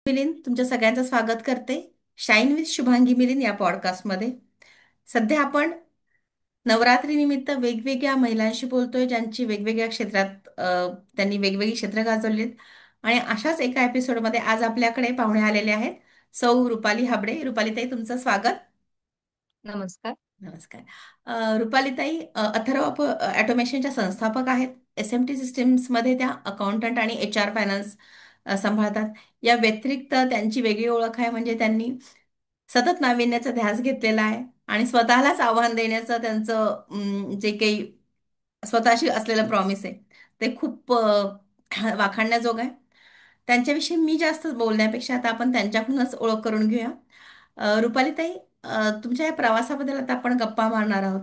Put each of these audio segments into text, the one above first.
मिलिंद तुमच्या सगळ्यांचं स्वागत करते शाईन विथ शुभांगी मिलिंद या पॉडकास्टमध्ये. सध्या आपण नवरात्री निमित्त वेगवेगळ्या महिलांशी बोलतोय ज्यांची वेगवेगळ्या क्षेत्रात त्यांनी वेगवेगळी क्षेत्र गाजवलीत. आणि अशाच एका एपिसोडमध्ये आज आपल्याकडे पाहुणे आलेले आहेत. सौ रुपाली हाबडे. रुपालीताई, तुमचं स्वागत. नमस्कार. नमस्कार. रुपालीताई अथर्व ऑटोमेशनच्या संस्थापक आहेत. SMT सिस्टीम्समध्ये त्या अकाउंटंट आणि HR फायनान्स सांभाळतात. या व्यतिरिक्त त्यांची वेगळी ओळख आहे म्हणजे त्यांनी सतत नाविन्याचा ध्यास घेतलेला आहे आणि स्वतःलाच आव्हान देण्याचं त्यांचं जे काही स्वतःशी असलेलं प्रॉमिस आहे ते खूप वाखाणण्याजोगं आहे. त्यांच्याविषयी मी जास्त बोलण्यापेक्षा आता आपण त्यांच्याकडूनच ओळख करून घेऊया. रुपालीताई, तुमच्या या प्रवासाबद्दल आता आपण गप्पा मारणार आहोत.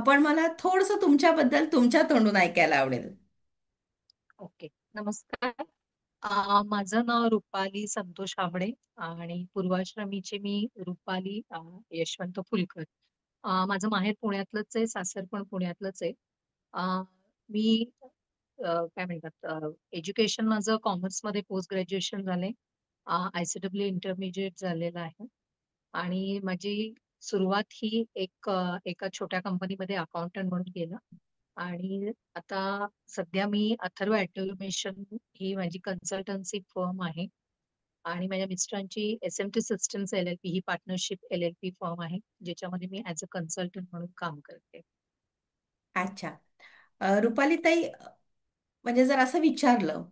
पण मला थोडंसं तुमच्याबद्दल तुमच्या तोंडून ऐकायला आवडेल. ओके. नमस्कार. माझं नाव रुपाली संतोष आबळे आणि पूर्वाश्रमीचे मी रुपाली यशवंत फुलकर. माझं माहेर पुण्यातलंच आहे, सासर पण पुण्यातलंच आहे. अ, मी काय म्हणतात एज्युकेशन माझं कॉमर्समध्ये पोस्ट ग्रॅज्युएशन झालंय. ICW इंटरमिजिएट झालेलं आहे आणि माझी सुरुवात ही एका छोट्या कंपनीमध्ये अकाउंटंट म्हणून केलं आणि आता सध्या मी अथर्व ऑटोमेशन ही माझी कन्सल्टन्सी फर्म आहे आणि माझ्या मिस्टरांची SMT सिस्टम्स LLP ही पार्टनरशिप LLP फर्म आहे, ज्याच्यामध्ये मी ऍज अ कन्सल्टंट म्हणून काम करते. अच्छा. रुपालीताई, म्हणजे जर असं विचारलं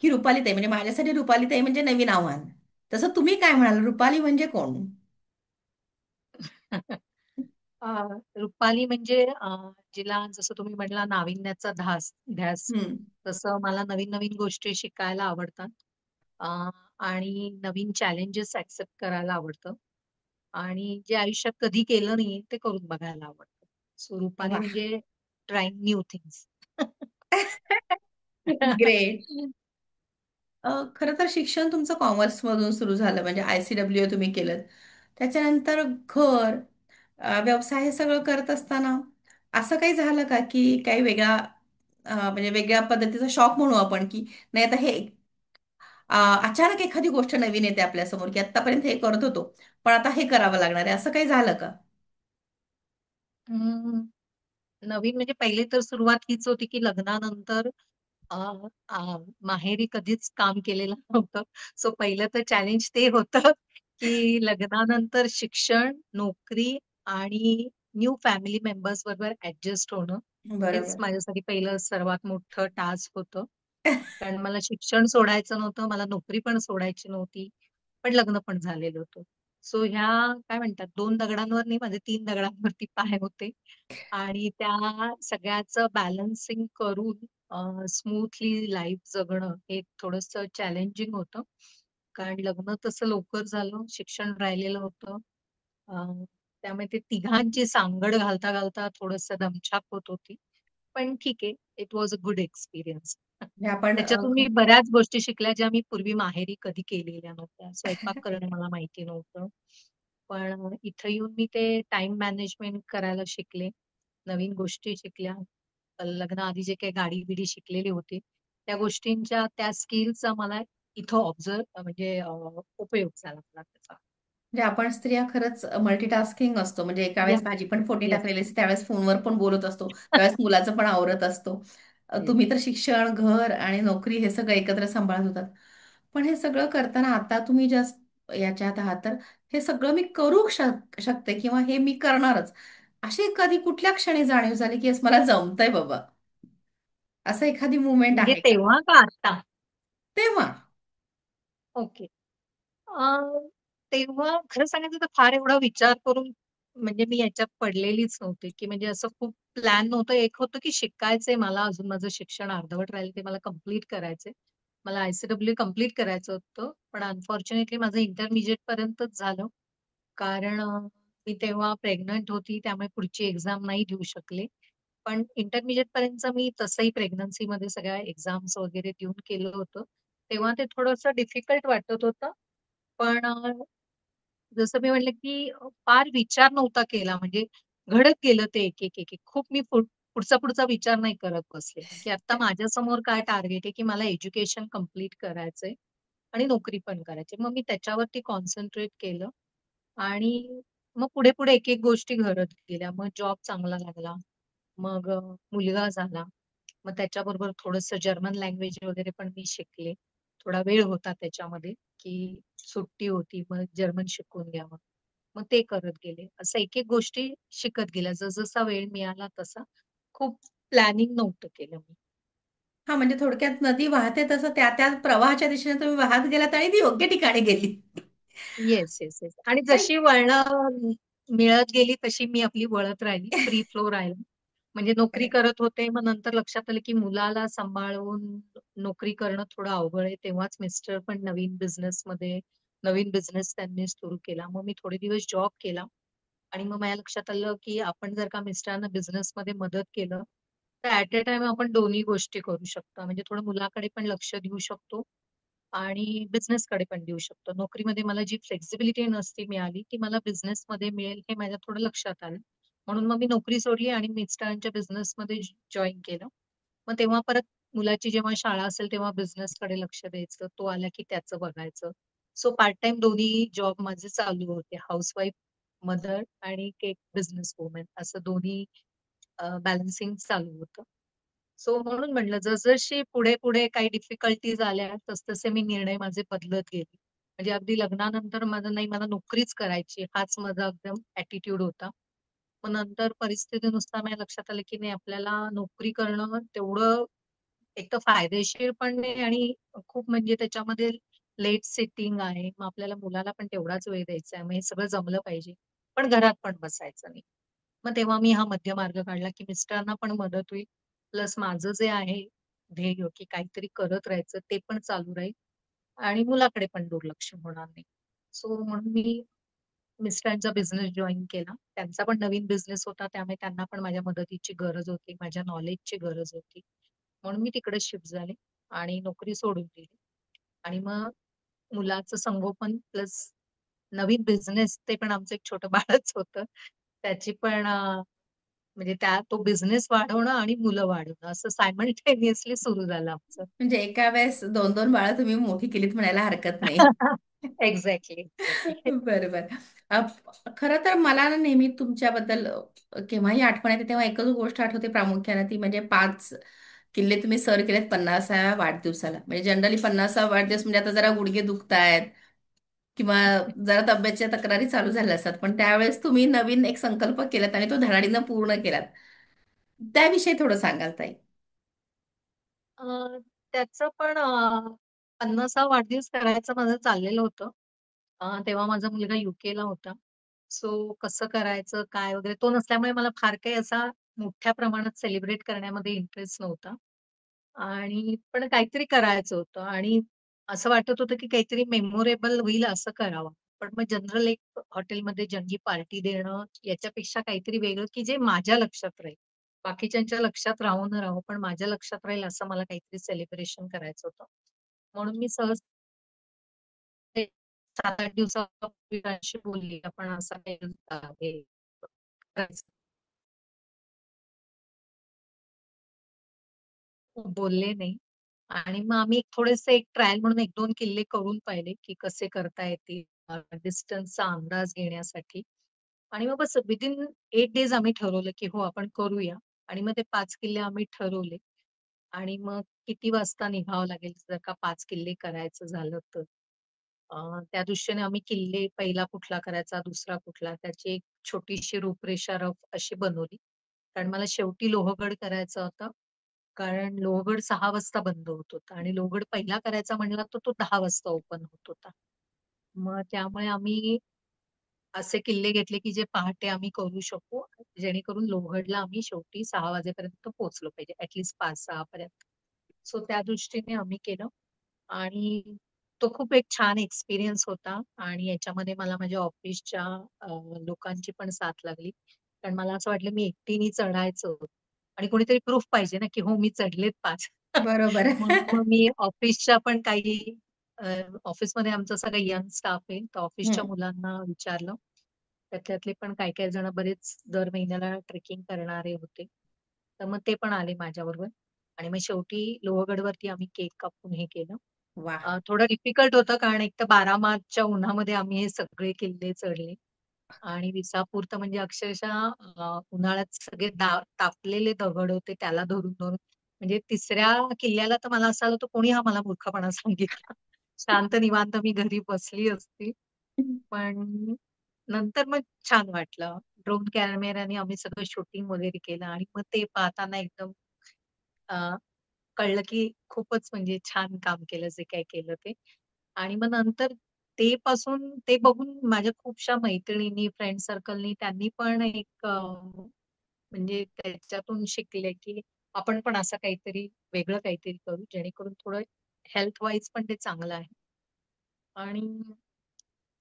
की रुपालीताई म्हणजे माझ्यासाठी रुपालीताई म्हणजे नवीन आव्हान, तसं तुम्ही काय म्हणाल, रुपाली म्हणजे कोण? अ, रुपाली म्हणजे जिला जसं तुम्ही म्हणला नाविन्याचा ध्यास, हम्म. तसं मला नवीन नवीन गोष्टी शिकायला आवडतात. अ, आणि नवीन चॅलेंजेस ऍक्सेप्ट करायला आवडतं आणि जे आयुष्यात कधी केलं नाही ते करून बघायला आवडतं. सो रुपाली वा. म्हणजे ट्राईंग न्यू थिंग्स. ग्रेट. खरं तर शिक्षण तुमचं कॉमर्समधून सुरू झालं म्हणजे ICW तुम्ही केलं. त्याच्यानंतर घर, व्यवसाय हे सगळं करत असताना असं काही झालं का की काही वेगळा म्हणजे वेगळ्या पद्धतीचा शॉक म्हणू आपण की नाही आता हे अचानक एखादी गोष्ट नवीन येते आपल्यासमोर की आतापर्यंत हे करत होतो पण आता हे करावं लागणार आहे, असं काही झालं का? हम्म, नवीन म्हणजे पहिली तर सुरुवात हीच होती की लग्नानंतर अ, अ, माहेरी कधीच काम केलेलं नव्हतं. सो पहिलं तर चॅलेंज ते होतं की लग्नानंतर शिक्षण, नोकरी आणि न्यू फॅमिली मेंबर्स बरोबर ऍडजस्ट होणं. हेच बरोबर. माझ्यासाठी पहिलं सर्वात मोठं टास्क होतं. कारण मला शिक्षण सोडायचं नव्हतं, मला नोकरी पण सोडायची नव्हती, पण लग्न पण झालेलं होतं. सो ह्या काय म्हणतात 2 दगडांवर नाही, माझे 3 दगडांवरती पाय होते आणि त्या सगळ्याचं बॅलन्सिंग करून स्मूथली लाईफ जगणं हे थोडंसं चॅलेंजिंग होतं. कारण लग्न तसं लवकर झालं, शिक्षण राहिलेलं होतं. अ, त्यामुळे ते तिघांची सांगड घालता घालता थोडंसं दमछाक होत होती. पण ठीक आहे, it was a good experience. म्हणजे आपण त्याच्यातून मी बऱ्याच गोष्टी शिकल्या ज्या मी पूर्वी माहेरी कधी केलेल्या नव्हत्या. स्वयंपाक करणं मला माहिती नव्हतं. पण इथं येऊन मी ते टाइम मॅनेजमेंट करायला शिकले. नवीन गोष्टी शिकल्या. लग्नाआधी जे काही गाडी-बिडी शिकलेली होती, त्या गोष्टींच्या त्या स्किल्सचा मला इथं म्हणजे उपयोग झाला मला त्याचा. म्हणजे आपण स्त्रिया खरंच मल्टीटास्किंग असतो. म्हणजे एका वेळेस येस, भाजी पण फोडणी येस, टाकलेली असते, त्यावेळेस फोनवर पण बोलत असतो, त्यावेळेस मुलाचं पण आवरत असतो. येस. तुम्ही तर शिक्षण, घर आणि नोकरी हे सगळं एकत्र सांभाळत होतात. पण हे सगळं करताना आता तुम्ही जस्ट याच्यात आहात, तर हे सगळं मी करू शकते किंवा हे मी करणारच, अशी कधी कुठल्या क्षणी जाणीव झाली की "येस, मला जमतंय बाबा"? असं एखादी मुवमेंट म्हणजे आहे का तेव्हा का आता? तेव्हा? ओके. तेव्हा खरं सांगायचं तर फार एवढा विचार करून म्हणजे मी याच्यात पडलेलीच नव्हती, की म्हणजे असं खूप प्लॅन नव्हतं. एक होतं की शिकायचंय मला, अजून माझं शिक्षण अर्धवट राहिलं ते मला कंप्लीट करायचंय. मला ICW कंप्लीट करायचं होतं, पण अनफॉर्च्युनेटली माझं इंटरमिजिएट पर्यंतच झालं. कारण मी तेव्हा प्रेग्नंट होती, त्यामुळे पुढची एक्झाम नाही देऊ शकले. पण इंटरमिजिएट पर्यंतचं मी तसंही प्रेग्नन्सीमध्ये सगळ्या एक्झाम्स वगैरे देऊन केलं होतं. तेव्हा ते थोडंसं डिफिकल्ट वाटत होतं. पण जसं मी म्हटलं, की फार विचार नव्हता केला म्हणजे घडत गेलं ते एक, एक, एक, एक. खूप मी पुढचा विचार नाही करत बसले, की आता माझ्यासमोर काय टार्गेट आहे, की मला एज्युकेशन कंप्लीट करायचंय आणि नोकरी पण करायची. मग मी त्याच्यावरती कॉन्सन्ट्रेट केलं आणि मग पुढे-पुढे एक-एक गोष्टी घडत गेल्या. मग जॉब चांगला लागला. मग मुलगा झाला. मग त्याच्याबरोबर थोडंसं जर्मन लँग्वेज वगैरे पण मी शिकले. थोडा वेळ होता त्याच्यामध्ये, की सुट्टी होती, मग जर्मन शिकून घ्यावं. मग ते करत गेले. असं एक-एक गोष्टी शिकत गेल्या. जसजसा वेळ मिळाला तसा. खूप प्लॅनिंग नव्हतं केलं मी. हा, म्हणजे थोडक्यात नदी वाहते तसं त्या त्या प्रवाहाच्या दिशेने तुम्ही वाहत गेलात आणि ती योग्य ठिकाणी गेली. Yes, yes, yes. आणि पण जशी वळणं मिळत गेली तशी मी आपली वळत राहिली. फ्री फ्लो राहिला. म्हणजे नोकरी करेक्ट. करत होते. मग नंतर लक्षात आलं, की मुलाला सांभाळून नोकरी करणं थोडं अवघड आहे. तेव्हाच मिस्टर पण नवीन बिझनेस त्यांनी सुरू केला. मग मी थोडे दिवस जॉब केला आणि मग माझ्या लक्षात आलं, की आपण जर का मिस्टरांना बिझनेसमध्ये मदत केलं, तर ॲट अ टाईम आपण दोन्ही गोष्टी करू शकतो. म्हणजे थोडं मुलाकडे पण लक्ष देऊ शकतो आणि बिझनेसकडे पण देऊ शकतो. नोकरीमध्ये मला जी फ्लेक्सिबिलिटी नसती मिळाली, ती मला बिझनेसमध्ये मिळेल हे माझ्या थोडं लक्षात आलं. म्हणून मग मी नोकरी सोडली आणि मिस्टरांच्या बिझनेसमध्ये जॉइन केलं. मग तेव्हा परत मुलाची जेव्हा शाळा असेल तेव्हा बिझनेसकडे लक्ष द्यायचं. तो आला की त्याचं बघायचं. सो पार्ट टाईम दोन्ही जॉब माझे चालू होते. हाउसवाईफ, मदर आणि एक बिझनेस वुमन असं दोन्ही बॅलन्सिंग चालू होतं. सो म्हणून म्हटलं जसजशी पुढे-पुढे काही डिफिकल्टीज आल्या, तसतसे मी निर्णय माझे बदलत गेले. म्हणजे अगदी लग्नानंतर माझं नाही मला नोकरीच करायची हाच माझा एकदम ॲटिट्यूड होता. मग नंतर परिस्थितीनुसार माझ्या लक्षात आलं, की नाही आपल्याला नोकरी करणं तेवढं एक तर फायदेशीर पण नाही आणि खूप म्हणजे त्याच्यामध्ये लेट सेटिंग आहे. मग आपल्याला मुलाला पण तेवढाच वेळ द्यायचा आहे. मग हे सगळं जमलं पाहिजे. पण घरात पण बसायचं नाही. मग तेव्हा मी हा मध्य मार्ग काढला, की मिस्टरांना पण मदत होईल. प्लस माझं जे आहे ध्येय, की काहीतरी करत राहायचं ते पण चालू राहील आणि मुलाकडे पण दुर्लक्ष होणार नाही. सो म्हणून मी मिस्टरांचा बिझनेस जॉइन केला. त्यांचा पण नवीन बिझनेस होता, त्यामुळे त्यांना पण माझ्या मदतीची गरज होती, माझ्या नॉलेजची गरज होती. म्हणून मी तिकडे शिफ्ट झाले आणि नोकरी सोडून दिली आणि मग मुलाचं संगोपन प्लस नवीन बिझनेस ते पण आमचं एक छोटं बाळच होतं. त्याची पण म्हणजे तो बिझनेस वाढवणं आणि मुलं वाढवणं असं सायमल्टेनियसली सुरू झालं आमचं. म्हणजे एका वेळेस दोन दोन बाळं तुम्ही मोठी केलीत म्हणायला हरकत नाही. Exactly, exactly. बरोबर. खरं तर मला ना नेहमी तुमच्याबद्दल केव्हाही आठवण येते तेव्हा एकच गोष्ट आठवते प्रामुख्याने, ती म्हणजे 5 किल्ले तुम्ही सर केलेत 50व्या वाढदिवसाला. म्हणजे जनरली 50वा वाढदिवस म्हणजे आता जरा गुडघे दुखतायत किंवा जरा तब्येतच्या तक्रारी चालू झाल्या असतात, पण त्यावेळेस तुम्ही नवीन एक संकल्प केलात आणि तो धडाडीनं पूर्ण केलात. त्याविषयी थोडं सांगाल ताई? अ, त्याचं पण 50वा वाढदिवस करायचं माझं चाललेलं होतं. तेव्हा माझा मुलगा यूकेला होता. सो कसं करायचं, काय वगैरे तो नसल्यामुळे मला फार काही असा मोठ्या प्रमाणात सेलिब्रेट करण्यामध्ये इंटरेस्ट नव्हता. आणि पण काहीतरी करायचं होतं आणि असं वाटत होतं, की काहीतरी मेमोरेबल होईल असं करावं. पण मग जनरल एक हॉटेलमध्ये जंगी पार्टी देणं याच्यापेक्षा काहीतरी वेगळं, की जे माझ्या लक्षात राहील. बाकीच्यांच्या लक्षात राहो न राहो, पण माझ्या लक्षात राहील असं मला काहीतरी सेलिब्रेशन करायचं होतं. म्हणून मी सहज ते 7-8 दिवसापूर्वी बोलली, आपण असं हे करायचं. बोलले नाही. आणि मग आम्ही थोडेसे एक ट्रायल म्हणून 1-2 किल्ले करून पाहिले, की कसे करता येतील डिस्टन्सचा अंदाज घेण्यासाठी. आणि मग बस विथिन 8 डेज आम्ही ठरवलं, की हो आपण करूया. आणि मग ते 5 किल्ले आम्ही ठरवले. आणि मग किती वाजता निघावं लागेल जर का 5 किल्ले करायचं झालं तर. त्या दृष्टीने आम्ही किल्ले पहिला कुठला करायचा, दुसरा कुठला त्याची एक छोटीशी रूपरेषा रफ अशी बनवली. कारण मला शेवटी लोहगड करायचा होता. कारण लोहगड 6 वाजता बंद होत होता आणि लोहगड पहिला करायचा म्हणला तर तो 10 वाजता ओपन होत होता. मग त्यामुळे आम्ही असे किल्ले घेतले, की जे पहाटे आम्ही करू शकू, जेणेकरून लोहगडला आम्ही शेवटी 6 वाजेपर्यंत पोहोचलो पाहिजे, ॲट लीस्ट 5-6 पर्यंत. सो त्या दृष्टीने आम्ही केलं आणि तो खूप एक छान एक्सपिरियन्स होता आणि याच्यामध्ये मला माझ्या ऑफिसच्या अ, लोकांची पण साथ लागली. कारण मला असं वाटलं मी एकटीने चढायचं आणि कोणीतरी प्रूफ पाहिजे ना, की हो मी चढलेत 5. बरोबर. म्हणून मग मी ऑफिसच्या पण काही अ, ऑफिसमध्ये आमचा सगळा यंग स्टाफ आहे. तर ऑफिसच्या हं. मुलांना विचारलं. त्याच्यातले पण काही-काही जण बरेच दर महिन्याला ट्रेकिंग करणारे होते. तर मग ते पण आले माझ्याबरोबर आणि मग शेवटी लोहगडवरती आम्ही केक कापून हे केलं वा. थोडं डिफिकल्ट होतं कारण एक तर 12 मार्चच्या उन्हामध्ये आम्ही हे सगळे किल्ले चढले आणि विसापूर तर म्हणजे अक्षरशः उन्हाळ्यात सगळे तापलेले दगड होते त्याला धरून धरून. म्हणजे तिसऱ्या किल्ल्याला तर मला असं आलं होतं कोणी हा मला मूर्खपणा सांगितला. शांत निवांत मी घरी बसली असती. पण नंतर मग छान वाटलं. ड्रोन कॅमेऱ्याने आम्ही सगळं शूटिंग वगैरे केलं आणि मग ते पाहताना एकदम अ, कळलं की खूपच म्हणजे छान काम केलं जे काही केलं ते. आणि मग नंतर ते पासून ते बघून माझ्या खूपशा मैत्रिणींनी, फ्रेंड सर्कलनी त्यांनी पण एक म्हणजे त्याच्यातून शिकले की आपण पण असं काहीतरी वेगळं काहीतरी करू जेणेकरून थोडं हेल्थ वाईज पण ते चांगलं आहे. आणि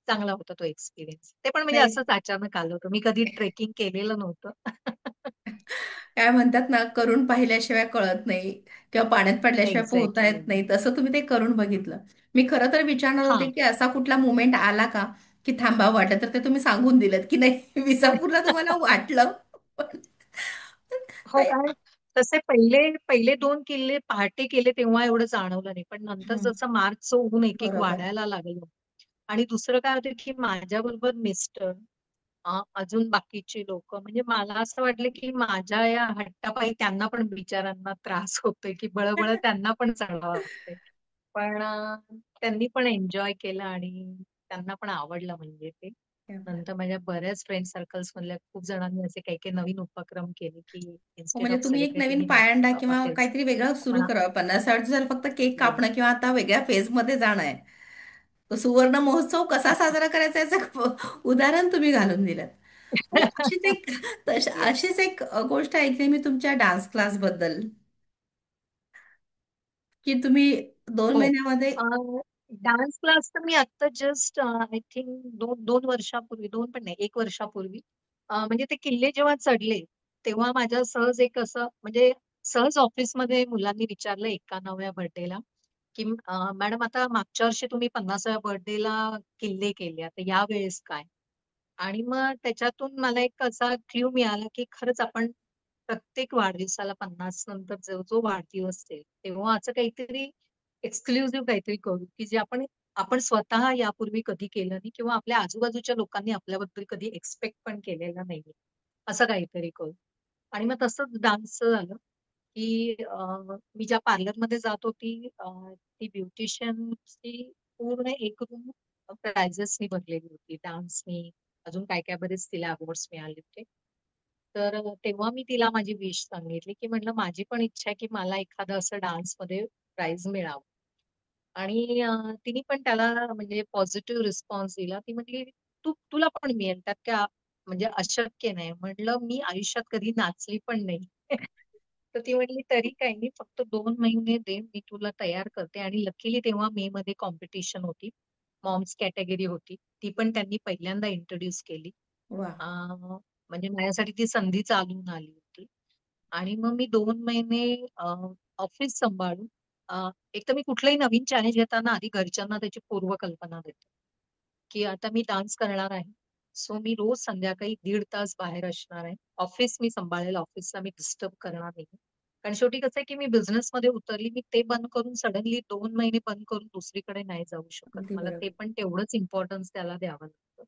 चांगला होता तो एक्सपिरियन्स. ते पण म्हणजे नाही, असंच अचानक आलं होतं. मी कधी ट्रेकिंग केलेलं नव्हतं. काय म्हणतात ना, करून पाहिल्याशिवाय कळत नाही किंवा पाण्यात पडल्याशिवाय पोहता एक्झॅक्टली. येत नाही, तसं तुम्ही ते करून बघितलं. मी खरं तर विचारणार होते हां. की असा कुठला मुमेंट आला का की थांबावं वाटलं, तर ते तुम्ही सांगून दिलं की नाही विसापूरला तुम्हाला वाटलं. पण हो, ते- कारण तसे पहिले पहिले 2 किल्ले पहाटे केले तेव्हा एवढं जाणवलं नाही. पण नंतर हं, जसं मार्चचं ऊन एक-एक बरोबर. वाढायला लागलं आणि दुसरं काय होतं, की माझ्याबरोबर मिस्टर अजून बाकीची लोकं म्हणजे मला असं वाटलं, की माझ्या या हट्टापायी त्यांना पण बिचाऱ्यांना त्रास होतोय, की बळं-बळं त्यांना पण चढावं लागतंय. पण त्यांनी पण एन्जॉय केलं आणि त्यांना पण आवडलं म्हणजे ते. नंतर माझ्या बऱ्याच फ्रेंड सर्कल्स मधल्या खूप जणांनी असे काही-काही नवीन उपक्रम केले, की हो, इन्स्टेड म्हणजे ऑफ तुम्ही एक नवीन सेलिब्रेटिंग इन पायंडा किंवा हॉटेल्स काहीतरी वेगळं सुरू आपण करावं. 50-60 दिवसाला फक्त केक येस. कापणं किंवा आता वेगळ्या फेजमध्ये जाणं आहे. तो सुवर्ण महोत्सव कसा साजरा करायचा याचं उदाहरण तुम्ही घालून दिलं. आणि अशीच एक येस. अशीच एक गोष्ट ऐकली मी तुमच्या डान्स क्लास बद्दल, की तुम्ही 2 हो. महिन्यामध्ये. अ, डान्स क्लास तर मी आता जस्ट आय थिंक 2 वर्षापूर्वी 2 पण नाही 1 वर्षापूर्वी म्हणजे ते किल्ले जेव्हा चढले, तेव्हा माझ्या सहज एक असं म्हणजे सहज ऑफिसमध्ये मुलांनी विचारलं 91व्या बर्थडेला, की "मॅडम आता मागच्या वर्षी तुम्ही 50व्या बर्थडेला किल्ले केले, आता यावेळेस काय?" आणि मग त्याच्यातून मला एक असा क्लू मिळाला, की खरंच आपण प्रत्येक वाढदिवसाला 50 नंतर जो जो वाढदिवस आहे, तेव्हा असं काहीतरी एक्सक्लुझिव्ह काहीतरी करू, की जे आपण आपण स्वतः यापूर्वी कधी केलं नाही किंवा आपल्या आजूबाजूच्या लोकांनी आपल्याबद्दल कधी एक्सपेक्ट पण केलेलं नाहीये. असं काहीतरी करू. आणि मग तसंच डान्सचं झालं, की मी ज्या पार्लरमध्ये जात होती ती ब्युटिशियनची पूर्ण एक रूम प्राइजेसनी भरलेली होती. डान्सनी, अजून काय-काय बरेच तिला अवॉर्ड्स मिळाले होते. तर तेव्हा मी तिला माझी विश सांगितली, की म्हटलं माझी पण इच्छा आहे, की मला एखादं असं डान्समध्ये प्राइज मिळावं. आणि तिने पण त्याला म्हणजे पॉझिटिव्ह रिस्पॉन्स दिला. ती म्हटली, तुला पण मिळेल त्यात काय म्हणजे अशक्य नाही." म्हटलं, "मी आयुष्यात कधी नाचली पण नाही." तर ती म्हटली, "तरी काही नाही, फक्त 2 महिने दे, मी तुला तयार करते." आणि लकीली तेव्हा मेमध्ये कॉम्पिटिशन होती. मॉम्स कॅटेगरी होती. ती पण त्यांनी पहिल्यांदा इंट्रोड्यूस केली. वा. अ, म्हणजे माझ्यासाठी ती संधी चालून आली होती. आणि मग मी 2 महिने ऑफिस सांभाळून एक तर मी कुठलंही नवीन चॅलेंज घेताना आधी घरच्यांना त्याची पूर्वकल्पना देते, की आता मी डान्स करणार आहे. सो मी रोज संध्याकाळी 1.5 तास बाहेर असणार आहे. ऑफिस मी सांभाळेल, ऑफिसला मी डिस्टर्ब करणार नाही. कारण शेवटी कसं आहे, की मी बिझनेसमध्ये उतरली, मी ते बंद करून सडनली 2 महिने बंद करून दुसरीकडे नाही जाऊ शकत. अगदी मला ते बरोबर. पण तेवढंच इम्पोर्टन्स त्याला द्यावं लागतं.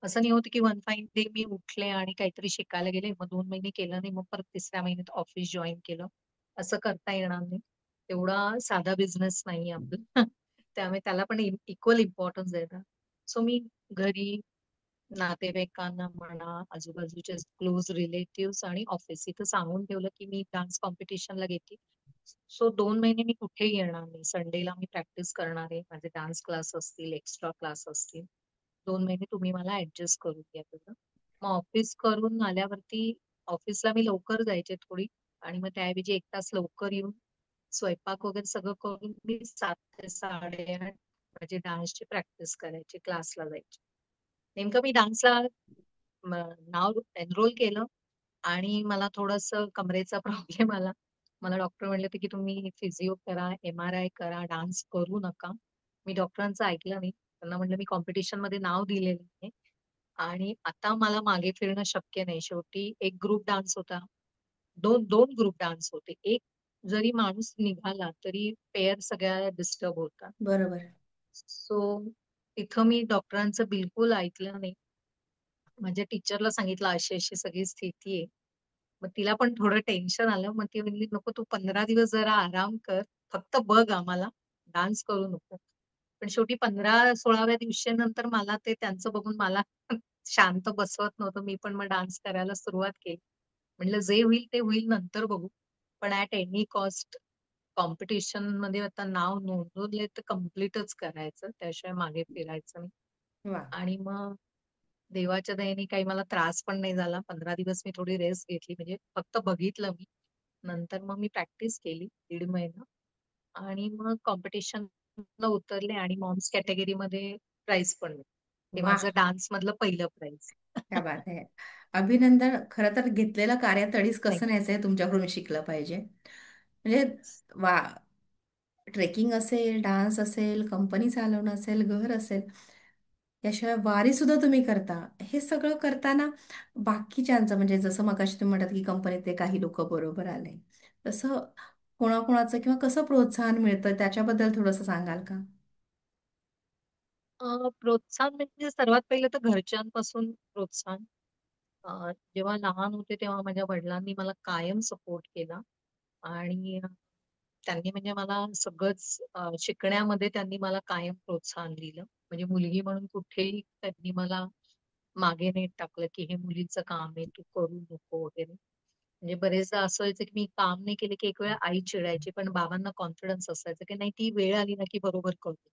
असं नाही होत, की वन फाईन डे मी उठले आणि काहीतरी शिकायला गेले, मग 2 महिने केलं नाही, मग परत तिसऱ्या महिन्यात ऑफिस जॉइन केलं. असं करता येणार नाही. तेवढा साधा बिझनेस नाहीये आपला. त्यामुळे त्याला पण इक्वल इम्पोर्टन्स देतात. सो मी घरी, नातेवाईकांना म्हणा, आजूबाजूचे क्लोज रिलेटिव्हज आणि ऑफिस इथं सांगून ठेवलं, की मी डान्स कॉम्पिटिशनला घेते. सो 2 महिने मी कुठेही येणार नाही. संडेला मी प्रॅक्टिस करणार आहे. माझे डान्स क्लास असतील, एक्स्ट्रा क्लास असतील. 2 महिने तुम्ही मला ॲडजस्ट करून द्या तेवढं. मग ऑफिस करून आल्यावरती ऑफिसला मी लवकर जायचे थोडी आणि मग त्याऐवजी 1 तास लवकर येऊन स्वयंपाक वगैरे सगळं करून मी 7 ते 8:30 माझी डान्सची प्रॅक्टिस करायची, क्लासला जायची. नेमकं मी डान्सला नाव एनरोल केलं आणि मला थोडंसं कमरेचा प्रॉब्लेम आला. मला डॉक्टर म्हणले होते, की तुम्ही फिजिओ करा, एम-आर-आय करा, डान्स करू नका. मी डॉक्टरांचं ऐकलं नाही. त्यांना म्हटलं, "मी कॉम्पिटिशनमध्ये नाव दिलेलं आहे आणि आता मला मागे फिरणं शक्य नाही." शेवटी एक ग्रुप डान्स होता. 2 ग्रुप डान्स होते. एक जरी माणूस निघाला तरी पेअर सगळ्या डिस्टर्ब होतात. बरोबर. सो तिथं मी डॉक्टरांचं बिलकुल ऐकलं नाही. माझ्या टीचरला सांगितलं अशी-अशी सगळी स्थिती आहे. मग तिला पण थोडं टेन्शन आलं. मग ती म्हणली, "नको तू 15 दिवस जरा आराम कर. फक्त बघ आम्हाला, डान्स करू नको." पण शेवटी 15-16व्या दिवशीनंतर मला ते त्यांचं बघून मला शांत बसवत नव्हतं. मी पण मग डान्स करायला सुरुवात केली. म्हटलं जे होईल ते होईल नंतर बघू. पण ॲट एनी कॉस्ट कॉम्पिटिशनमध्ये आता नाव नोंदवलंय तर कंप्लीटच करायचं. त्याशिवाय मागे फिरायचं नाही. वाह! आणि मग देवाच्या दयेने काही मला त्रास पण नाही झाला. 15 दिवस मी थोडी रेस्ट घेतली. म्हणजे फक्त बघितलं मी. नंतर मग मी प्रॅक्टिस केली 1.5 महिना आणि मग कॉम्पिटिशनला उतरले आणि मॉम्स कॅटेगरीमध्ये प्राइज पण मिळालं. ते वाह! माझं डान्समधलं पहिलं प्राइज. क्या बात आहे. अभिनंदन. खरं तर घेतलेलं कार्य तडीस कसं थँक न्यायचं हे तुमच्याकडून शिकलं पाहिजे. म्हणजे वा, ट्रेकिंग असेल, डान्स असेल, कंपनी चालवणं असेल, घर असेल, याशिवाय वारी सुद्धा तुम्ही करता. हे सगळं करताना बाकीच्यांचं म्हणजे जसं मगाशी तुम्ही म्हणतात की कंपनीतले काही लोक बरोबर आले, तसं कोणाकोणाचं किंवा कसं प्रोत्साहन मिळतं त्याच्याबद्दल थोडंसं सांगाल का? प्रोत्साहन म्हणजे सर्वात पहिलं तर घरच्यांपासून प्रोत्साहन. जेव्हा लहान होते तेव्हा माझ्या वडिलांनी मला कायम सपोर्ट केला आणि त्यांनी म्हणजे मला सगळंच शिकण्यामध्ये त्यांनी मला कायम प्रोत्साहन दिलं. म्हणजे मुलगी म्हणून कुठेही त्यांनी मला मागे नाही टाकलं, की हे मुलीचं काम आहे, तू करू नको वगैरे. म्हणजे बरेचदा असं व्हायचं, की मी काम नाही केलं, की एक वेळा आई चिडायची, पण बाबांना कॉन्फिडन्स असायचा, की नाही ती वेळ आली ना, की बरोबर करतो.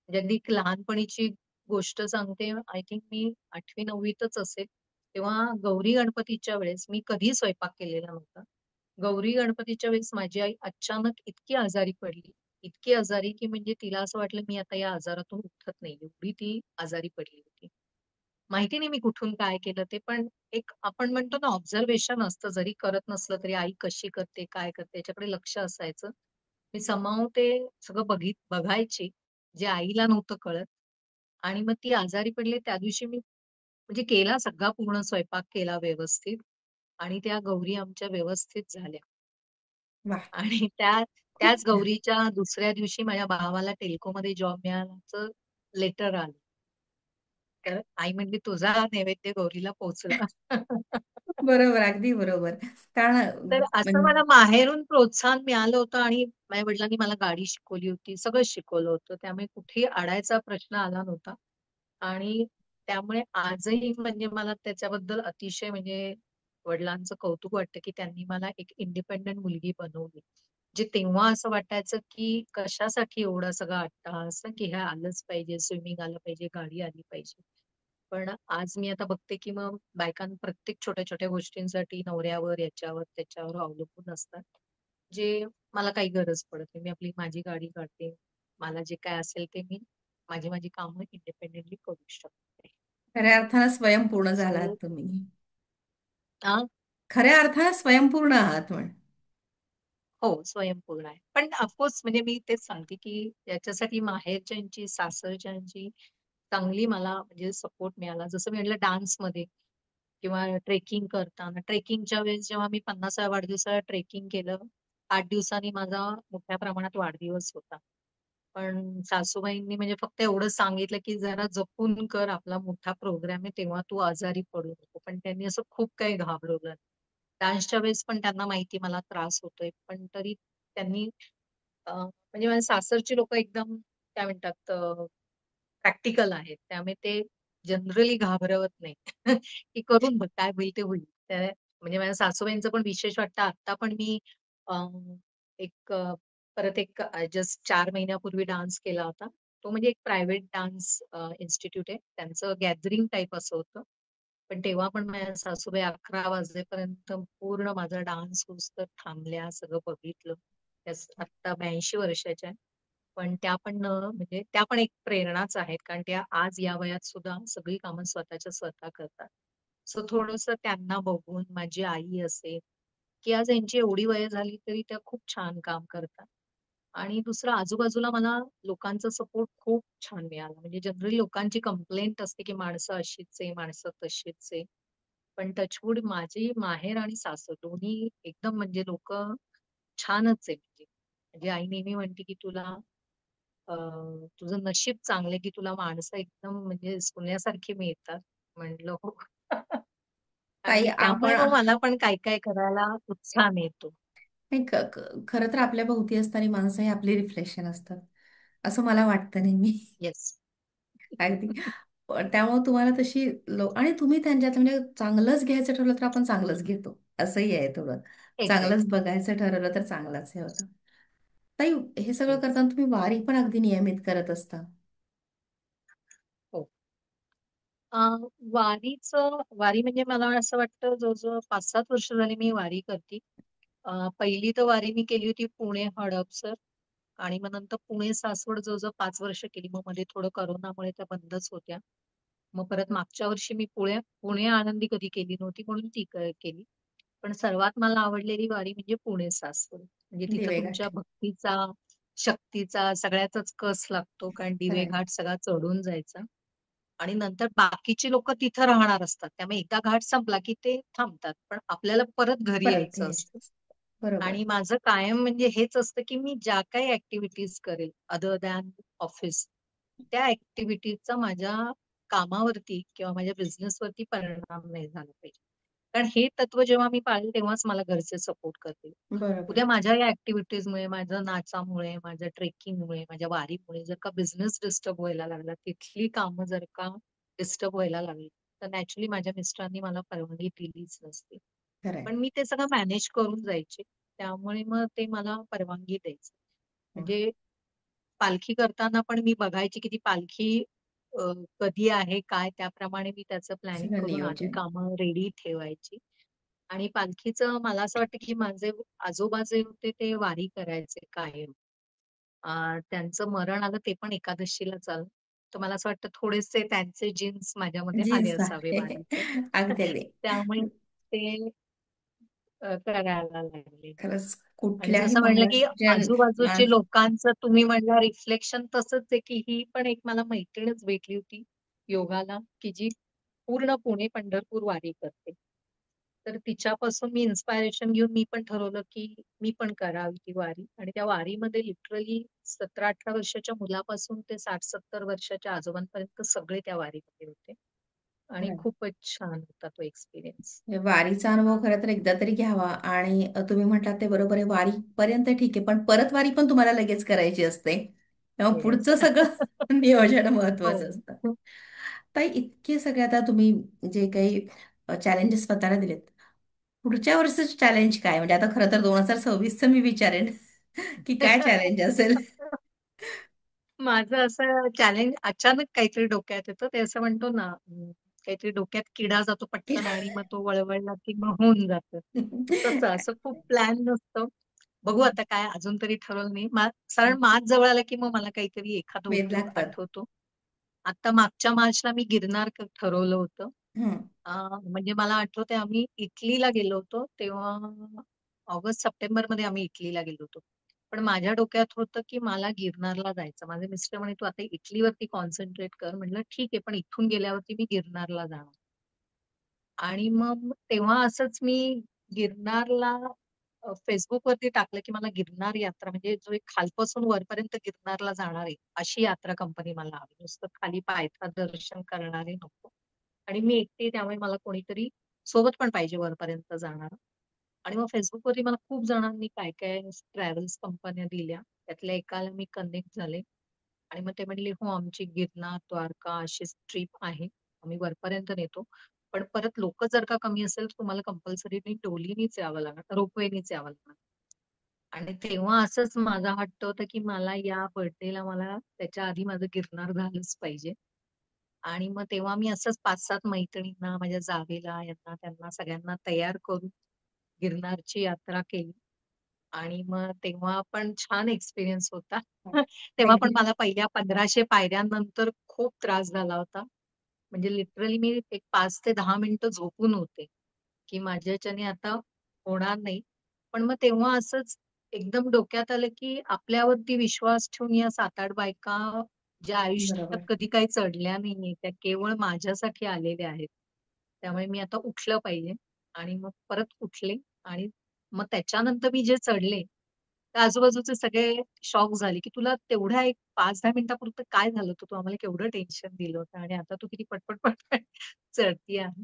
म्हणजे अगदी एक लहानपणीची गोष्ट सांगते. आय थिंक मी 8वी-9वीतच असेल. तेव्हा गौरी गणपतीच्या वेळेस मी कधीही स्वयंपाक केलेला नव्हता. गौरी गणपतीच्या वेळेस माझी आई अचानक इतकी आजारी पडली, इतकी आजारी, की म्हणजे तिला असं वाटलं मी आता या आजारातून उठत नाही. एवढी ती आजारी पडली होती. माहिती नाही मी कुठून काय केलं ते, पण एक आपण म्हणतो ना ऑब्झर्वेशन असतं, जरी करत नसलं तरी आई कशी करते, काय करते याच्याकडे लक्ष असायचं. मी समहाऊ ते सगळं बघायची, जे आईला नव्हतं कळत. आणि मग ती आजारी पडली त्या दिवशी मी म्हणजे केला सगळा पूर्ण स्वयंपाक केला व्यवस्थित आणि त्या गौरी आमच्या व्यवस्थित झाल्या. वाह! आणि खूप त्याच गौरीच्या दुसऱ्या दिवशी माझ्या भावाला टेल्कोमध्ये जॉब मिळाल्याचं लेटर आलं. तर आई म्हणली, "तुझा नैवेद्य गौरीला पोहोचला." बरोबर, अगदी बरोबर. तर कारण असं मला माहेरून प्रोत्साहन मिळालं होतं आणि माझ्या वडिलांनी मला गाडी शिकवली होती, सगळं शिकवलं होतं. त्यामुळे कुठेही अडायचा प्रश्न आला नव्हता. आणि त्यामुळे आजही म्हणजे मला त्याच्याबद्दल अतिशय म्हणजे वडिलांचं कौतुक वाटतं, की त्यांनी मला एक इंडिपेंडंट मुलगी बनवली. जे तेव्हा असं वाटायचं, की कशासाठी एवढा सगळा अट्टहास, की हे आलंच पाहिजे, स्विमिंग आलं पाहिजे, गाडी आली पाहिजे. पण आज मी आता बघते, की मग प्रत्येक छोट्या-छोट्या गोष्टींसाठी नवऱ्यावर, याच्यावर, त्याच्यावर अवलंबून असतात. जे मला काही गरज पडत नाही. मी आपली माझी गाडी काढते. मला जे काय असेल ते मी माझी कामं इंडिपेंडेंटली करू शकते. खऱ्या अर्थानं स्वयंपूर्ण सो झालात तुम्ही. अ, खऱ्या अर्थानं स्वयंपूर्ण आहात म्हण. हो, स्वयंपूर्ण आहे. पण ऑफकोर्स म्हणजे मी तेच सांगते, की याच्यासाठी माहेरच्यांची, सासरच्यांची चांगली मला म्हणजे सपोर्ट मिळाला. जसं मी म्हटलं डान्समध्ये किंवा ट्रेकिंग करताना. ट्रेकिंगच्या वेळेस जेव्हा मी 50व्या वाढदिवसाला ट्रेकिंग केलं, 8 दिवसांनी माझा मोठ्या प्रमाणात वाढदिवस होता. पण सासूबाईंनी म्हणजे फक्त एवढंच सांगितलं, की "जरा जपून कर, आपला मोठा प्रोग्राम आहे, तेव्हा तू आजारी पडू नको." पण त्यांनी असं खूप काही घाबरवलं नाही. डान्सच्या वेळेस पण त्यांना माहिती मला त्रास होतोय, पण तरी त्यांनी म्हणजे माझ्या सासरची लोकं एकदम काय म्हणतात प्रॅक्टिकल आहेत. त्यामुळे ते जनरली घाबरवत नाही. की करून बघ, काय होईल ते होईल. म्हणजे माझ्या सासूबाईंचं पण विशेष वाटतं. आता पण मी अ, एक परत एक जस्ट 4 महिन्यापूर्वी डान्स केला होता. तो म्हणजे एक प्रायव्हेट डान्स इन्स्टिट्यूट आहे. त्यांचं गॅदरिंग टाइप असं होतं. पण तेव्हा पण माझ्या सासूबाई 11 वाजेपर्यंत पूर्ण माझा डान्स होईस्तोवर थांबल्या, सगळं बघितलं. त्या आत्ता 82 वर्षाच्या आहेत. पण त्या पण म्हणजे त्या पण एक प्रेरणाच आहेत. कारण त्या आज या वयात सुद्धा सगळी कामं स्वतःच्या स्वतः करतात. सो थोडंसं त्यांना बघून माझी आई असेल, की आज यांची एवढी वय झाली तरी त्या खूप छान काम करतात. आणि दुसरं आजूबाजूला मला लोकांचा सपोर्ट खूप छान मिळाला. म्हणजे जनरली लोकांची कंप्लेंट असते, की माणसं अशीच आहे, माणसं तशीच आहे. पण टचवूड माझी माहेर आणि सासर दोन्ही एकदम म्हणजे लोकं छानच आहे म्हणजे. म्हणजे आई नेहमी म्हणते की तुला अ, तुझं नशीब चांगलं की तुला माणसं एकदम म्हणजे सोन्यासारखी मिळतात. म्हटलं हो. ताई आणि त्यामुळे आपण मग मला पण काय काय करायला उत्साह मिळतो. नाही, खरं तर आपल्या भोवती असणारी माणसं ही आपली रिफ्लेक्शन असतात असं मला वाटतं नेहमी. येस. अगदी. त्यामुळे तुम्हाला तशी आणि तुम्ही त्यांच्यात म्हणजे चांगलंच घ्यायचं ठरवलं तर आपण चांगलंच घेतो असंही आहे थोडं. चांगलंच एक्झॅक्टली. बघायचं ठरवलं तर चांगलंच हे होतं. ताई, हे सगळं येस. करताना तुम्ही वारी पण अगदी नियमित करत असता. हो. अ, वारी म्हणजे मला असं वाटतं जवळजवळ 5-7 वर्ष झाली मी वारी करते. पहिली तर वारी मी केली होती पुणे हडपसर आणि मग नंतर पुणे सासवड जवळजवळ 5 वर्ष केली. मग मध्ये थोडं कोरोनामुळे त्या बंदच होत्या. मग परत मागच्या वर्षी मी पुणे आळंदी कधी केली नव्हती म्हणून ती केली. पण सर्वात मला आवडलेली वारी म्हणजे पुणे सासवड. म्हणजे तिथं दिवेघाट. तुमच्या भक्तीचा, शक्तीचा सगळ्याचाच कस लागतो. कारण दिवे खरंय. घाट सगळा चढून जायचा. आणि नंतर बाकीची लोकं तिथं राहणार असतात. त्यामुळे एकदा घाट संपला की ते थांबतात. पण आपल्याला परत घरी परत यायचं यायचं असतं. असतं. बरोबर. आणि माझं कायम म्हणजे हेच असतं, की मी ज्या काही ॲक्टिव्हिटीज करेल अदर दॅन ऑफिस, त्या ॲक्टिव्हिटीजचा माझ्या कामावरती किंवा माझ्या बिझनेसवरती परिणाम नाही झाला पाहिजे. कारण हे तत्व जेव्हा मी पाळेल तेव्हाच मला घरचे सपोर्ट करतील. बरोबर. उद्या माझ्या या ॲक्टिव्हिटीजमुळे, माझ्या नाचामुळे, माझ्या ट्रेकिंगमुळे, माझ्या वारीमुळे जर का बिझनेस डिस्टर्ब व्हायला लागला, तिथली कामं जर का डिस्टर्ब व्हायला लागली, तर नॅचरली माझ्या मिस्टरांनी मला परवानगी दिलीच नसती. खरंय. पण मी ते सगळं मॅनेज करून जायचे. त्यामुळे मग ते मला परवानगी द्यायचे. वा. म्हणजे पालखी करताना पण मी बघायची की ती पालखी कधी आहे, काय त्याप्रमाणे मी त्याचं प्लॅनिंग सगळं करून आधी नियोजन. कामं रेडी ठेवायची. आणि पालखीचं मला असं वाटतं की माझे आजोबा जे होते ते वारी करायचे कायम. त्यांचं मरण आलं ते पण एकादशीलाच आलं. तर मला असं वाटतं थोडेसे त्यांचे जीन्स माझ्यामध्ये आले जीन्स असावे आहे. वारीचे. अगदी अगदी. त्यामुळे ते करायला लागले. खरंच आणि कुठल्याही जसं म्हणलं की महाराष्ट्रीयन आजूबाजूचे माणसं. लोकांचं तुम्ही म्हणलं रिफ्लेक्शन तसंच आहे की ही पण एक मला मैत्रीणच भेटली होती योगाला, की जी पूर्ण पुणे पंढरपूर वारी करते. तर तिच्यापासून मी इन्स्पायरेशन घेऊन मी पण ठरवलं की मी पण करावी ती वारी आणि त्या वारीमध्ये लिटरली 17-18 वर्षाच्या मुलापासून ते 60-70 वर्षाच्या आजोबांपर्यंत सगळे त्या वारीमध्ये होते आणि खरंय. खूपच छान होता तो एक्सपिरियन्स. म्हणजे वारीचा अनुभव खरं तर एकदा तरी घ्यावा आणि तुम्ही म्हटलात ते बरोबर आहे, वारीपर्यंत ठीक आहे पण परत वारी पण तुम्हाला लगेच करायची असते, तेव्हा येस. पुढचं सगळं नियोजन महत्वाचं हो. असतं. ताई, इतके सगळे आता तुम्ही जे काही चॅलेंजेस स्वतःला दिलेत, पुढच्या वर्षीच चॅलेंज काय म्हणजे आता खरं तर 2026चं मी विचारेन की काय चॅलेंज असेल. माझं असं चॅलेंज अचानक काहीतरी डोक्यात येतं. ते असं म्हणतो ना, काहीतरी डोक्यात किडा जातो पटकन आणि मग तो वळवळला की मग होऊन जातं. तसं असं खूप प्लॅन नसतं. बघू आता काय अजून तरी ठरवलं नाही. कारण मार्च जवळ आला की मग मला काहीतरी एखादा वेध उद्योग लागतात. आठवतो. आता मागच्या मार्चला मी गिरनार ठरवलं होतं. हं. अ, म्हणजे मला आठवतंय आम्ही इटलीला गेलो होतो. तेव्हा ऑगस्ट-सप्टेंबरमध्ये आम्ही इटलीला गेलो होतो. पण माझ्या डोक्यात होतं, की मला गिरनारला जायचं. माझे मिस्टर म्हणे, "तू आता इटलीवरती कॉन्सन्ट्रेट कर." म्हटलं, "ठीक आहे, पण इथून गेल्यावरती मी गिरनारला जाणार." आणि मग तेव्हा असंच मी गिरनारला Facebookवरती टाकलं, की मला गिरनार यात्रा म्हणजे जो एक खालपासून वरपर्यंत गिरनारला जाणार आहे, अशी यात्रा कंपनी मला हवी. नुसतं खाली पायथा दर्शन करणारे नको. आणि मी एकटी त्यामुळे मला कोणीतरी सोबत पण पाहिजे वरपर्यंत जाणारं. आणि मग Facebookवरती मला खूप जणांनी काय-काय ट्रॅव्हल्स कंपन्या दिल्या. त्यातल्या एकाला मी कनेक्ट झाले आणि मग ते म्हणले, "हो, आमची गिरनार, द्वारका अशीच ट्रिप आहे. आम्ही वरपर्यंत नेतो. पण परत लोकं जर का कमी असेल, तर तुम्हाला कंपल्सरीली डोलीनीच यावं लागणार, रोपवेनीच यावं लागणार." आणि तेव्हा असंच माझा हट्ट होता, की मला या बर्थडेला मला त्याच्या आधी माझं गिरनार झालंच पाहिजे. आणि मग तेव्हा मी असंच 5-7 मैत्रिणींना, माझ्या जावेला, यांना त्यांना सगळ्यांना तयार करून गिरनारची यात्रा केली. आणि मग तेव्हा पण छान एक्सपिरियन्स होता. तेव्हा पण अगदी. मला पहिल्या 1500 पायऱ्यांनंतर खूप त्रास झाला होता. म्हणजे लिटरली मी एक 5 ते 10 मिनिटं झोपून होते, की माझ्या ह्याच्याने आता होणार नाही. पण मग तेव्हा असंच एकदम डोक्यात आलं, की आपल्यावरती विश्वास ठेवून या 7-8 बायका ज्या आयुष्यात बरोबर. कधी काही चढल्या नाहीये, त्या केवळ माझ्यासाठी आलेल्या आहेत. त्यामुळे मी आता उठलं पाहिजे आणि मग परत उठले आणि मग त्याच्यानंतर मी जे चढले, तर आजूबाजूचे सगळे शॉक झाले, की "तुला तेवढ्या एक 5-10 मिनिटापुरतं काय झालं होतं? तू आम्हाला केवढं टेन्शन दिलं होतं आणि आता तू किती पटपट, पटपट चढती आहे."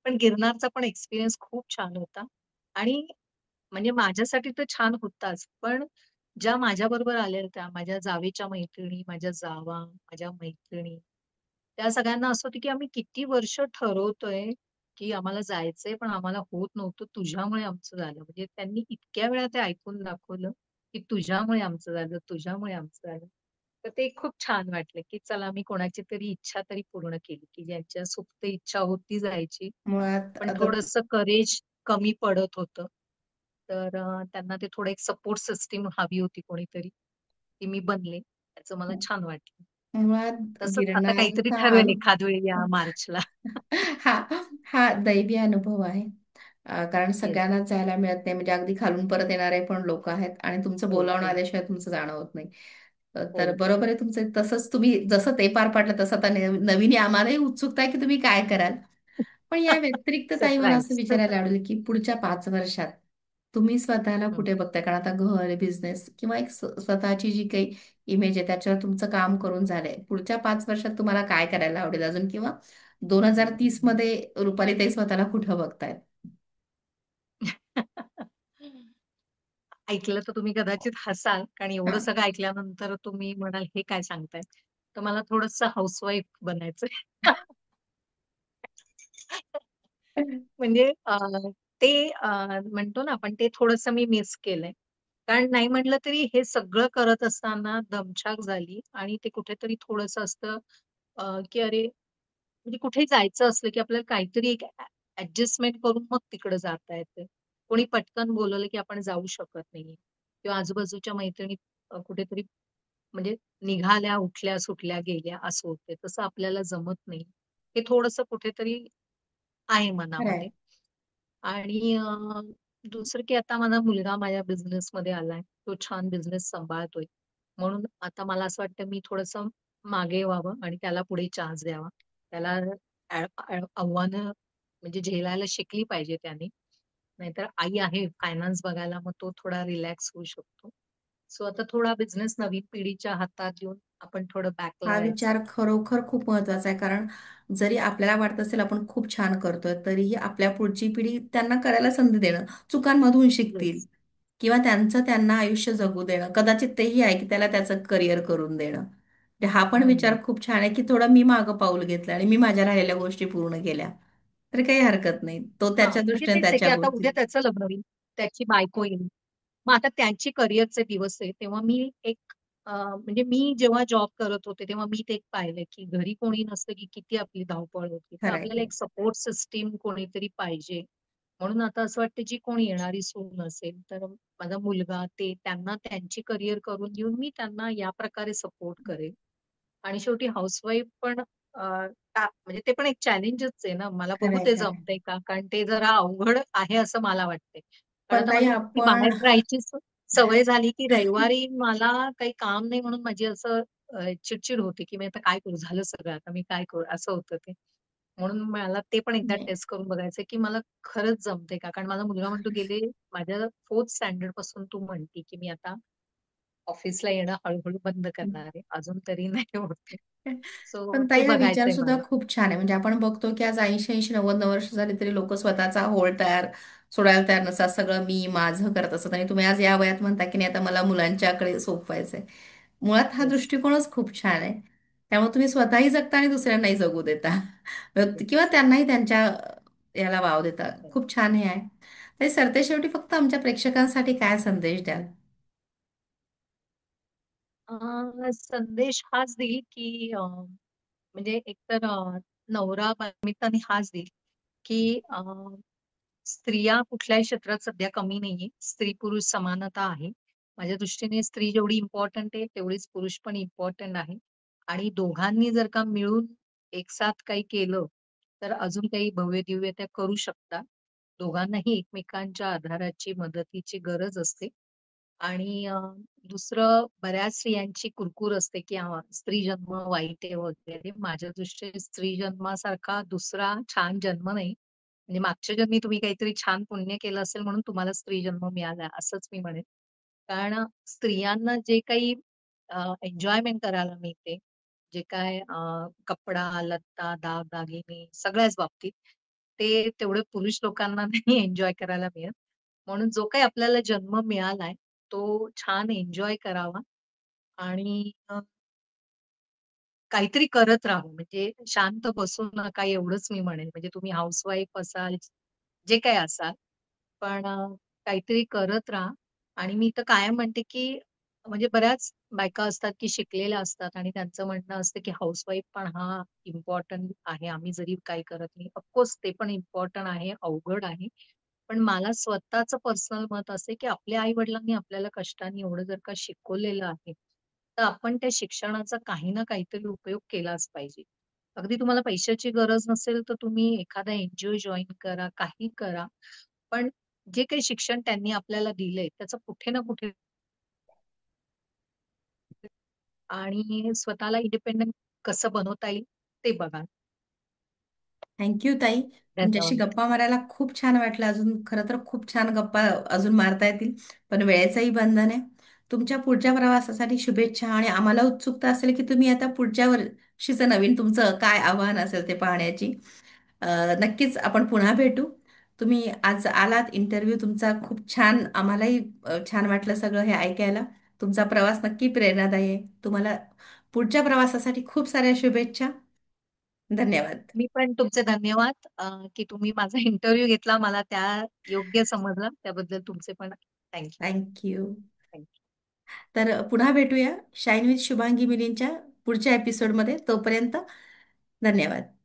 पण गिरनारचा पण एक्सपिरियन्स खूप छान होता आणि म्हणजे माझ्यासाठी तर छान होताच. पण ज्या माझ्याबरोबर आल्या होत्या, माझ्या जावेच्या मैत्रिणी, माझ्या जावा, माझ्या मैत्रिणी, त्या सगळ्यांना असं होतं, की आम्ही किती वर्ष ठरवतोय, की आम्हाला जायचंय, पण आम्हाला होत नव्हतं. तुझ्यामुळे आमचं झालं. म्हणजे त्यांनी इतक्या वेळा ते ऐकून दाखवलं, की तुझ्यामुळे आमचं झालं, तुझ्यामुळे आमचं झालं. तर ते खूप छान वाटलं, की चला मी कोणाची तरी इच्छा तरी पूर्ण केली, की ज्यांच्या सुप्त इच्छा होती जायची, मुळात पण आता थोडंसं करेज कमी पडत होतं. तर त्यांना ते थोडं एक सपोर्ट सिस्टम हवी होती कोणीतरी. ती मी बनले. त्याचं मला छान वाटलं. मुळात तसंच आता काहीतरी गिरणारचा ठरवेल एखाद वेळी या मार्चला. हा हा दैवी अनुभव आहे. कारण येस. सगळ्यांनाच जायला मिळत नाही, म्हणजे अगदी खालून परत येणारे पण लोक आहेत आणि तुमचं हो, बोलावणं हो, आल्याशिवाय तुमचं जाणं होत नाही. हो. तर बरोबर आहे तुमचं. तसंच तुम्ही जसं ते पार पाडलं तसं आता नवीन आम्हालाही उत्सुकता आहे की तुम्ही काय कराल. पण या व्यतिरिक्त ताई मला असं सरप्राईज. विचारायला आवडेल की पुढच्या 5 वर्षात तुम्ही स्वतःला हं. कुठे बघताय? कारण आता घर, बिझनेस किंवा एक स्वतःची जी काही इमेज आहे त्याच्यावर तुमचं काम करून झालंय. पुढच्या 5 वर्षात तुम्हाला काय करायला आवडेल अजून, किंवा 2030 मध्ये रुपालीताई स्वतःला कुठं बघतायत? ऐकलं तर तुम्ही कदाचित हसाल, कारण हा. एवढं सगळं ऐकल्यानंतर तुम्ही म्हणाल, "हे काय सांगताय?" तर मला थोडंसं हाउसवाईफ बनायचंय. म्हणजे ते म्हणतो ना आपण ते थोडंसं मी मिस केलंय. कारण नाही म्हटलं तरी हे सगळं करत असताना दमछाक झाली आणि ते कुठेतरी थोडंसं असतं की अरे म्हणजे कुठे जायचं असलं की आपल्याला काहीतरी एक ॲडजस्टमेंट करून मग तिकडे जाता येते. कोणी पटकन बोलवलं की आपण जाऊ शकत नाही किंवा आजूबाजूच्या मैत्रिणी कुठेतरी म्हणजे निघाल्या, उठल्या, सुटल्या, गेल्या असं होते. तसं आपल्याला जमत नाही. हे थोडंसं कुठेतरी आहे खरंय. मनामध्ये. आणि दुसरं की आता माझा मुलगा माझ्या बिझनेसमध्ये आलाय. तो छान बिझनेस सांभाळतोय. म्हणून आता मला असं वाटतं मी थोडंसं मागे व्हावं आणि त्याला पुढे चान्स द्यावा. त्याला आव्हानं म्हणजे झेलायला शिकली पाहिजे त्याने. नाहीतर आई आहे फायनान्स बघायला, मग तो थोडा रिलॅक्स होऊ शकतो. सो आता थोडा बिझनेस नवीन पिढीच्या हातात देऊन आपण थोडं बॅकला हा यायचं. विचार खरोखर खूप महत्वाचा आहे. कारण जरी आपल्याला वाटत असेल आपण खूप छान करतोय, तरीही आपल्या पुढची पिढी त्यांना करायला संधी देणं, चुकांमधून शिकतील येस. किंवा त्यांचं त्यांना आयुष्य जगू देणं, कदाचित तेही आहे की त्याला त्याचं करिअर करून देणं. म्हणजे हा पण विचार खूप छान आहे की थोडं मी मागं पाऊल घेतलं आणि मी माझ्या राहिलेल्या गोष्टी पूर्ण केल्या, तर काही हरकत नाही. तो हां, त्याच्या म्हणजे दृष्टीने तेच आहे, की त्याच्या आता गोष्टी. उद्या त्याचं लग्न होईल, त्याची बायको येईल. मग आता त्यांची करिअरचे दिवस आहे, तेव्हा मी एक म्हणजे मी जेव्हा जॉब करत होते, तेव्हा मी ते पाहिलं, की घरी कोणी नसलं, की किती आपली धावपळ होती. तर खरंय, आपल्याला खरंय. एक सपोर्ट सिस्टम कोणीतरी पाहिजे. म्हणून आता असं वाटतं, जी कोणी येणारी सून असेल, तर माझा मुलगा ते त्यांना त्यांची करिअर करून देऊन मी त्यांना या प्रकारे सपोर्ट करेल. आणि शेवटी हाउसवाईफ पण म्हणजे ते पण एक चॅलेंजच आहे ना. मला बघू खरंय, ते खरंय. जमतंय का? कारण ते जरा अवघड आहे असं मला वाटतंय. कारण पण आता ताई मला इतकी आपण बाहेर राहायची सवय झाली, की रविवारी मला काही काम नाही म्हणून माझी असं चिड होते, की मी आता काय करू? झालं सगळं आता मी काय करू? असं होतं ते. म्हणून मला ते पण एकदा नाही. टेस्ट करून बघायचंय, की मला खरंच जमतंय का? कारण माझा मुलगा म्हणतो, "गेले माझ्या 4th स्टँडर्ड पासून तू म्हणती, की मी आता ऑफिसला येणं हळू बंद करणार आहे. अजून तरी नाही होत सो पण ते ताई हा विचार बघायचंय सुद्धा मला. खूप छान आहे. म्हणजे आपण बघतो की आज 80-80, 90 वर्ष झाली तरी लोक स्वतःचा होळ तयार सोडायला तयार नसतात. सगळं मी माझं करत असत आणि तुम्ही आज या वयात म्हणता की नाही आता मला मुलांच्याकडे सोपवायचंय. मुळात हा येस, दृष्टिकोनच खूप छान आहे. त्यामुळे तुम्ही स्वतःही जगता आणि दुसऱ्यांनाही जगू देता किंवा येस. त्यांनाही त्यांच्या याला वाव देता. खूप छान हे आहे. तरी सरतेशेवटी फक्त आमच्या प्रेक्षकांसाठी काय संदेश द्याल? संदेश हाच देईल, की म्हणजे एकतर नवरा निमित्ताने हाच देईल, की स्त्रिया कुठल्याही क्षेत्रात सध्या कमी नाहीये. स्त्री-पुरुष समानता आहे. माझ्या दृष्टीने स्त्री जेवढी इम्पोर्टंट आहे, तेवढीच पुरुष पण इम्पोर्टंट आहे. आणि दोघांनी जर का मिळून एकसाथ काही केलं, तर अजून काही भव्य-दिव्य त्या करू शकतात. दोघांनाही एकमेकांच्या आधाराची, मदतीची गरज असते. आणि दुसरं बऱ्याच स्त्रियांची कुरकूर असते, की स्त्री जन्म वाईट आहे वगैरे. माझ्या दृष्टीने स्त्री जन्मासारखा दुसरा छान जन्म नाही. म्हणजे मागच्या जन्मी तुम्ही काहीतरी छान पुण्य केलं असेल म्हणून तुम्हाला स्त्री जन्म मिळाला असंच मी म्हणेन. कारण स्त्रियांना जे काही एन्जॉयमेंट करायला मिळते, जे काय कपडा, लत्ता, दागदागिने सगळ्याच बाबतीत, ते तेवढे पुरुष लोकांना नाही एन्जॉय करायला मिळत. म्हणून जो काही आपल्याला जन्म मिळालाय, तो छान एन्जॉय करावा आणि काहीतरी करत राहावं. म्हणजे शांत बसू नका एवढंच मी म्हणेन. म्हणजे तुम्ही हाउसवाईफ असाल, जे काही असाल, पण काहीतरी करत राहा. आणि मी तर कायम म्हणते, की म्हणजे बऱ्याच बायका असतात, की शिकलेल्या असतात आणि त्यांचं म्हणणं असतं, की हाउसवाईफ पण हा इम्पोर्टंट आहे. आम्ही जरी काही करत नाही. ऑफकोर्स ते पण इम्पोर्टंट आहे, अवघड आहे. पण मला स्वतःचं पर्सनल मत असं आहे, की आपल्या आई-वडिलांनी आपल्याला कष्टाने एवढं जर का शिकवलेलं आहे, तर आपण त्या शिक्षणाचा काही ना काहीतरी उपयोग केलाच पाहिजे. अगदी तुम्हाला पैशाची गरज नसेल, तर तुम्ही एखादा एन जॉइन करा, काही करा. पण जे काही शिक्षण त्यांनी आपल्याला दिलंय, त्याचा कुठे ना कुठे आणि स्वतःला इंडिपेंडंट कसं बनवता येईल ते बघा. थँक्यू ताई. तुमच्याशी धन्यवाद. गप्पा मारायला खूप छान वाटलं. अजून खरं तर खूप छान गप्पा अजून मारता येतील, पण वेळेचंही बंधन आहे. तुमच्या पुढच्या प्रवासासाठी शुभेच्छा. आणि आम्हाला उत्सुकता असेल की तुम्ही आता पुढच्या वर्षीचं नवीन तुमचं काय आव्हान असेल ते पाहण्याची. नक्कीच आपण पुन्हा भेटू. तुम्ही आज आलात, इंटरव्ह्यू तुमचा खूप छान, आम्हालाही छान वाटलं सगळं हे ऐकायला. तुमचा प्रवास नक्की प्रेरणादायी आहे. तुम्हाला पुढच्या प्रवासासाठी खूप साऱ्या शुभेच्छा. धन्यवाद. मी पण तुमचे धन्यवाद की तुम्ही माझा इंटरव्ह्यू घेतला. मला त्या योग्य समजलं. त्याबद्दल तुमचे पण थँक थँक्यू. यू. तर पुन्हा भेटूया शाईन विथ शुभांगी मिलींच्या पुढच्या एपिसोडमध्ये. तोपर्यंत धन्यवाद.